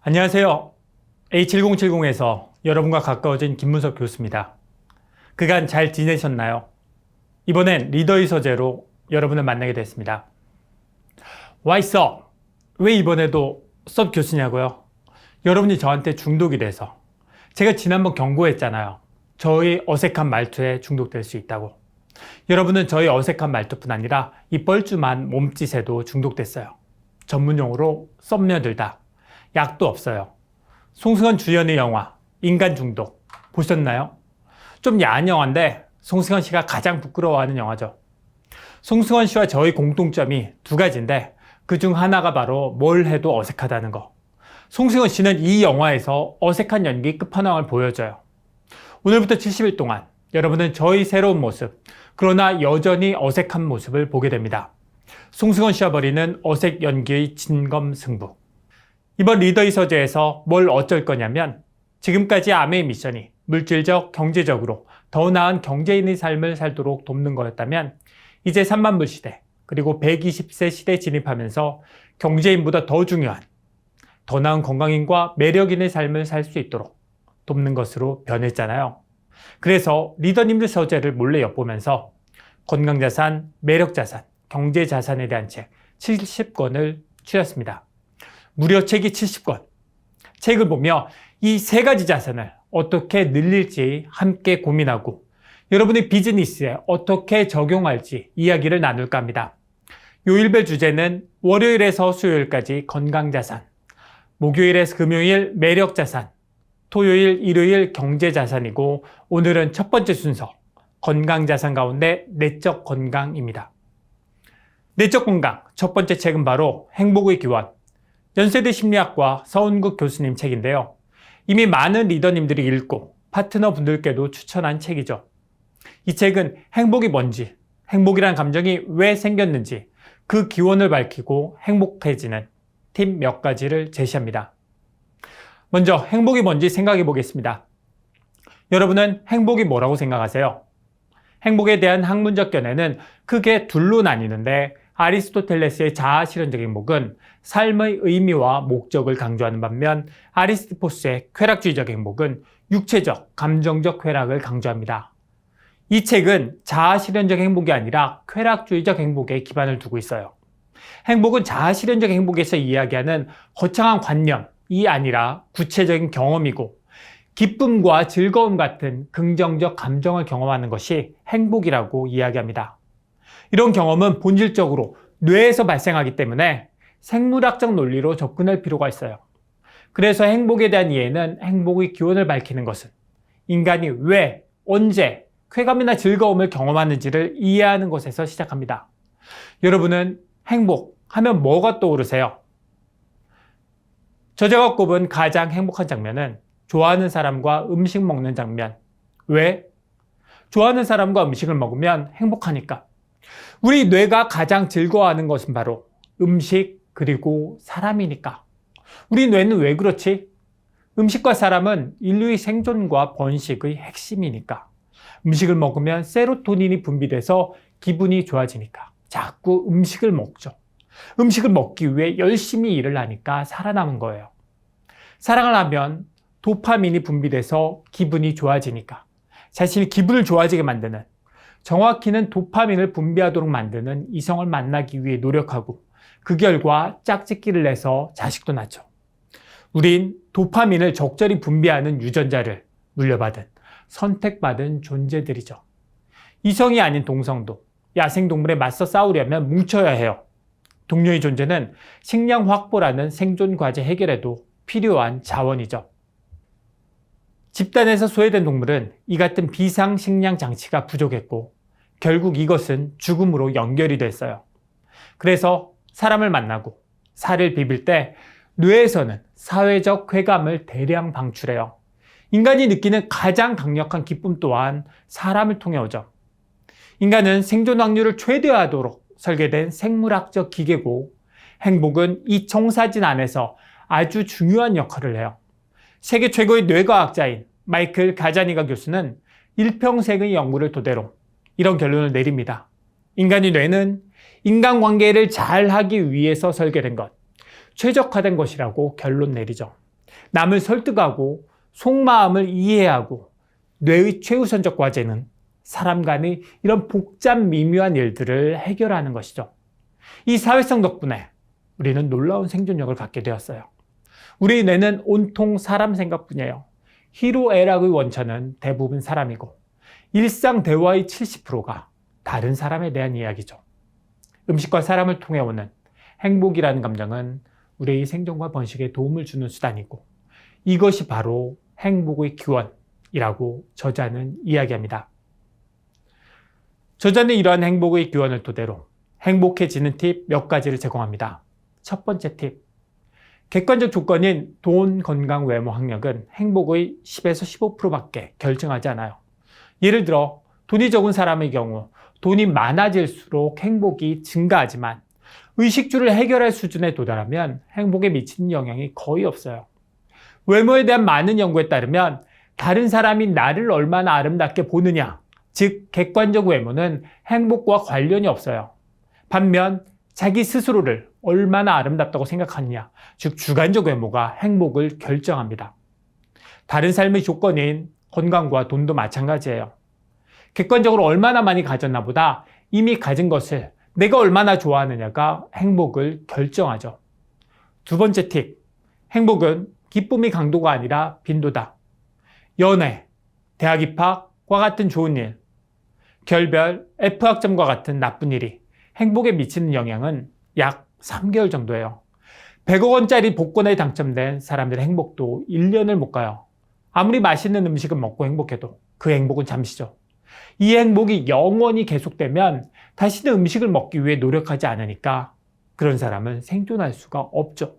안녕하세요. A7070에서 여러분과 가까워진 김문석 교수입니다. 그간 잘 지내셨나요? 이번엔 리더의 서재로 여러분을 만나게 됐습니다. Why sup? 왜 이번에도 sup 교수냐고요? 여러분이 저한테 중독이 돼서 제가 지난번 경고했잖아요. 저의 어색한 말투에 중독될 수 있다고. 여러분은 저의 어색한 말투뿐 아니라 이 뻘쭘한 몸짓에도 중독됐어요. 전문용어로 썸며들다. 약도 없어요. 송승헌 주연의 영화 인간 중독 보셨나요? 좀 야한 영화인데 송승헌 씨가 가장 부끄러워하는 영화죠. 송승헌 씨와 저의 공통점이 두 가지인데 그중 하나가 바로 뭘 해도 어색하다는 거. 송승헌 씨는 이 영화에서 어색한 연기 끝판왕을 보여줘요. 오늘부터 70일 동안 여러분은 저의 새로운 모습, 그러나 여전히 어색한 모습을 보게 됩니다. 송승헌 씨와 벌이는 어색 연기의 진검승부. 이번 리더의 서재에서 뭘 어쩔 거냐면 지금까지 아메의 미션이 물질적, 경제적으로 더 나은 경제인의 삶을 살도록 돕는 거였다면 이제 3만 불 시대, 그리고 120세 시대에 진입하면서 경제인보다 더 중요한 더 나은 건강인과 매력인의 삶을 살 수 있도록 돕는 것으로 변했잖아요. 그래서 리더님들 서재를 몰래 엿보면서 건강자산, 매력자산, 경제자산에 대한 책 70권을 추렸습니다. 무려 책이 70권. 책을 보며 이 세 가지 자산을 어떻게 늘릴지 함께 고민하고 여러분의 비즈니스에 어떻게 적용할지 이야기를 나눌까 합니다. 요일별 주제는 월요일에서 수요일까지 건강자산, 목요일에서 금요일 매력자산, 토요일, 일요일 경제자산이고 오늘은 첫 번째 순서 건강자산 가운데 내적 건강입니다. 내적 건강 첫 번째 책은 바로 행복의 기원, 연세대 심리학과 서운국 교수님 책인데요. 이미 많은 리더님들이 읽고 파트너 분들께도 추천한 책이죠. 이 책은 행복이 뭔지, 행복이란 감정이 왜 생겼는지 그 기원을 밝히고 행복해지는 팁 몇 가지를 제시합니다. 먼저 행복이 뭔지 생각해 보겠습니다. 여러분은 행복이 뭐라고 생각하세요? 행복에 대한 학문적 견해는 크게 둘로 나뉘는데 아리스토텔레스의 자아실현적 행복은 삶의 의미와 목적을 강조하는 반면 아리스토포스의 쾌락주의적 행복은 육체적, 감정적 쾌락을 강조합니다. 이 책은 자아실현적 행복이 아니라 쾌락주의적 행복에 기반을 두고 있어요. 행복은 자아실현적 행복에서 이야기하는 거창한 관념이 아니라 구체적인 경험이고 기쁨과 즐거움 같은 긍정적 감정을 경험하는 것이 행복이라고 이야기합니다. 이런 경험은 본질적으로 뇌에서 발생하기 때문에 생물학적 논리로 접근할 필요가 있어요. 그래서 행복에 대한 이해는 행복의 기원을 밝히는 것은 인간이 왜, 언제 쾌감이나 즐거움을 경험하는지를 이해하는 것에서 시작합니다. 여러분은 행복하면 뭐가 떠오르세요? 저자가 꼽은 가장 행복한 장면은 좋아하는 사람과 음식 먹는 장면. 왜? 좋아하는 사람과 음식을 먹으면 행복하니까. 우리 뇌가 가장 즐거워하는 것은 바로 음식 그리고 사람이니까. 우리 뇌는 왜 그렇지? 음식과 사람은 인류의 생존과 번식의 핵심이니까. 음식을 먹으면 세로토닌이 분비돼서 기분이 좋아지니까 자꾸 음식을 먹죠. 음식을 먹기 위해 열심히 일을 하니까 살아남은 거예요. 사랑을 하면 도파민이 분비돼서 기분이 좋아지니까 자신이 기분을 좋아지게 만드는, 정확히는 도파민을 분비하도록 만드는 이성을 만나기 위해 노력하고 그 결과 짝짓기를 내서 자식도 낳죠. 우린 도파민을 적절히 분비하는 유전자를 물려받은, 선택받은 존재들이죠. 이성이 아닌 동성도, 야생동물에 맞서 싸우려면 뭉쳐야 해요. 동료의 존재는 식량 확보라는 생존 과제 해결에도 필요한 자원이죠. 집단에서 소외된 동물은 이 같은 비상식량 장치가 부족했고 결국 이것은 죽음으로 연결이 됐어요. 그래서 사람을 만나고 살을 비빌 때 뇌에서는 사회적 쾌감을 대량 방출해요. 인간이 느끼는 가장 강력한 기쁨 또한 사람을 통해 오죠. 인간은 생존 확률을 최대화하도록 설계된 생물학적 기계고 행복은 이 청사진 안에서 아주 중요한 역할을 해요. 세계 최고의 뇌과학자인 마이클 가자니가 교수는 일평생의 연구를 토대로 이런 결론을 내립니다. 인간의 뇌는 인간관계를 잘 하기 위해서 설계된 것, 최적화된 것이라고 결론 내리죠. 남을 설득하고 속마음을 이해하고 뇌의 최우선적 과제는 사람 간의 이런 복잡 미묘한 일들을 해결하는 것이죠. 이 사회성 덕분에 우리는 놀라운 생존력을 갖게 되었어요. 우리 뇌는 온통 사람 생각뿐이에요. 희로애락의 원천은 대부분 사람이고 일상 대화의 70%가 다른 사람에 대한 이야기죠. 음식과 사람을 통해 오는 행복이라는 감정은 우리의 생존과 번식에 도움을 주는 수단이고 이것이 바로 행복의 기원이라고 저자는 이야기합니다. 저자는 이러한 행복의 기원을 토대로 행복해지는 팁 몇 가지를 제공합니다. 첫 번째 팁. 객관적 조건인 돈, 건강, 외모, 학력은 행복의 10에서 15%밖에 결정하지 않아요. 예를 들어 돈이 적은 사람의 경우 돈이 많아질수록 행복이 증가하지만 의식주를 해결할 수준에 도달하면 행복에 미치는 영향이 거의 없어요. 외모에 대한 많은 연구에 따르면 다른 사람이 나를 얼마나 아름답게 보느냐, 즉 객관적 외모는 행복과 관련이 없어요. 반면 자기 스스로를 얼마나 아름답다고 생각하느냐, 즉 주관적 외모가 행복을 결정합니다. 다른 삶의 조건인 건강과 돈도 마찬가지예요. 객관적으로 얼마나 많이 가졌나 보다 이미 가진 것을 내가 얼마나 좋아하느냐가 행복을 결정하죠. 두 번째 팁. 행복은 기쁨의 강도가 아니라 빈도다. 연애, 대학 입학과 같은 좋은 일, 결별, F학점과 같은 나쁜 일이 행복에 미치는 영향은 약 3개월 정도예요. 100억 원짜리 복권에 당첨된 사람들의 행복도 1년을 못 가요. 아무리 맛있는 음식을 먹고 행복해도 그 행복은 잠시죠. 이 행복이 영원히 계속되면 다시는 음식을 먹기 위해 노력하지 않으니까 그런 사람은 생존할 수가 없죠.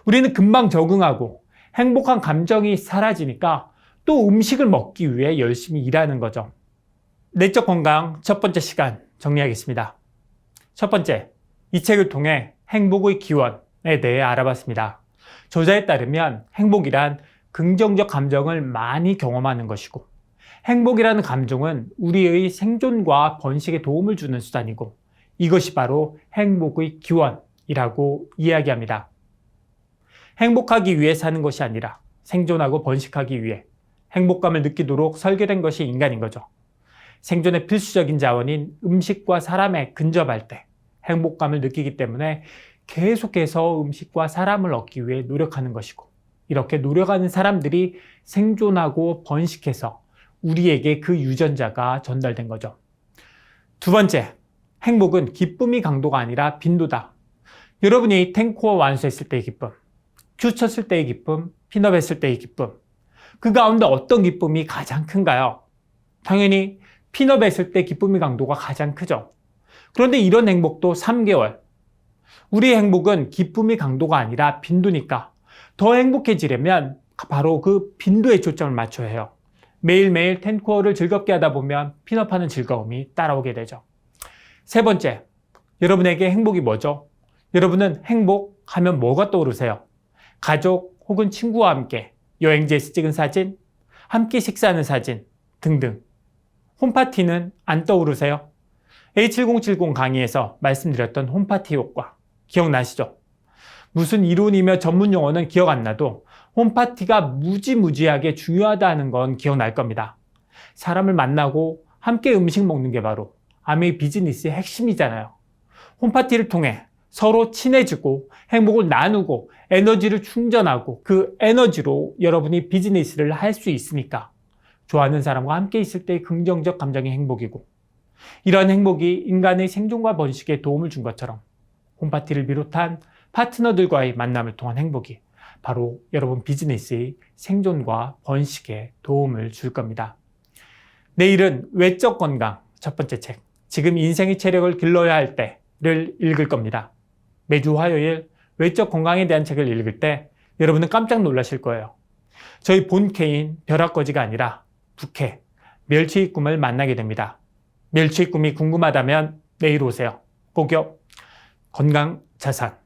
우리는 금방 적응하고 행복한 감정이 사라지니까 또 음식을 먹기 위해 열심히 일하는 거죠. 내적 건강 첫 번째 시간 정리하겠습니다. 첫 번째, 이 책을 통해 행복의 기원에 대해 알아봤습니다. 저자에 따르면 행복이란 긍정적 감정을 많이 경험하는 것이고 행복이라는 감정은 우리의 생존과 번식에 도움을 주는 수단이고 이것이 바로 행복의 기원이라고 이야기합니다. 행복하기 위해 사는 것이 아니라 생존하고 번식하기 위해 행복감을 느끼도록 설계된 것이 인간인 거죠. 생존의 필수적인 자원인 음식과 사람에 근접할 때 행복감을 느끼기 때문에 계속해서 음식과 사람을 얻기 위해 노력하는 것이고 이렇게 노력하는 사람들이 생존하고 번식해서 우리에게 그 유전자가 전달된 거죠. 두 번째, 행복은 기쁨의 강도가 아니라 빈도다. 여러분이 탱코어 완수했을 때의 기쁨, 큐 쳤을 때의 기쁨, 핀업 했을 때의 기쁨, 그 가운데 어떤 기쁨이 가장 큰가요? 당연히 핀업 했을 때 기쁨의 강도가 가장 크죠. 그런데 이런 행복도 3개월. 우리의 행복은 기쁨의 강도가 아니라 빈도니까 더 행복해지려면 바로 그 빈도에 초점을 맞춰야 해요. 매일매일 10코어를 즐겁게 하다 보면 핀업하는 즐거움이 따라오게 되죠. 세 번째, 여러분에게 행복이 뭐죠? 여러분은 행복하면 뭐가 떠오르세요? 가족 혹은 친구와 함께 여행지에서 찍은 사진, 함께 식사하는 사진 등등. 홈파티는 안 떠오르세요? A7070 강의에서 말씀드렸던 홈파티 효과 기억나시죠? 무슨 이론이며 전문 용어는 기억 안 나도 홈파티가 무지무지하게 중요하다는 건 기억날 겁니다. 사람을 만나고 함께 음식 먹는 게 바로 아메이 비즈니스의 핵심이잖아요. 홈파티를 통해 서로 친해지고 행복을 나누고 에너지를 충전하고 그 에너지로 여러분이 비즈니스를 할 수 있으니까 좋아하는 사람과 함께 있을 때의 긍정적 감정이 행복이고 이런 행복이 인간의 생존과 번식에 도움을 준 것처럼 홈파티를 비롯한 파트너들과의 만남을 통한 행복이 바로 여러분 비즈니스의 생존과 번식에 도움을 줄 겁니다. 내일은 외적 건강 첫 번째 책, 지금 인생의 체력을 길러야 할 때를 읽을 겁니다. 매주 화요일 외적 건강에 대한 책을 읽을 때 여러분은 깜짝 놀라실 거예요. 저희 본캐인 벼락거지가 아니라 부캐, 멸치의 꿈을 만나게 됩니다. 멸치의 꿈이 궁금하다면 내일 오세요. 꼭요. 건강 자산.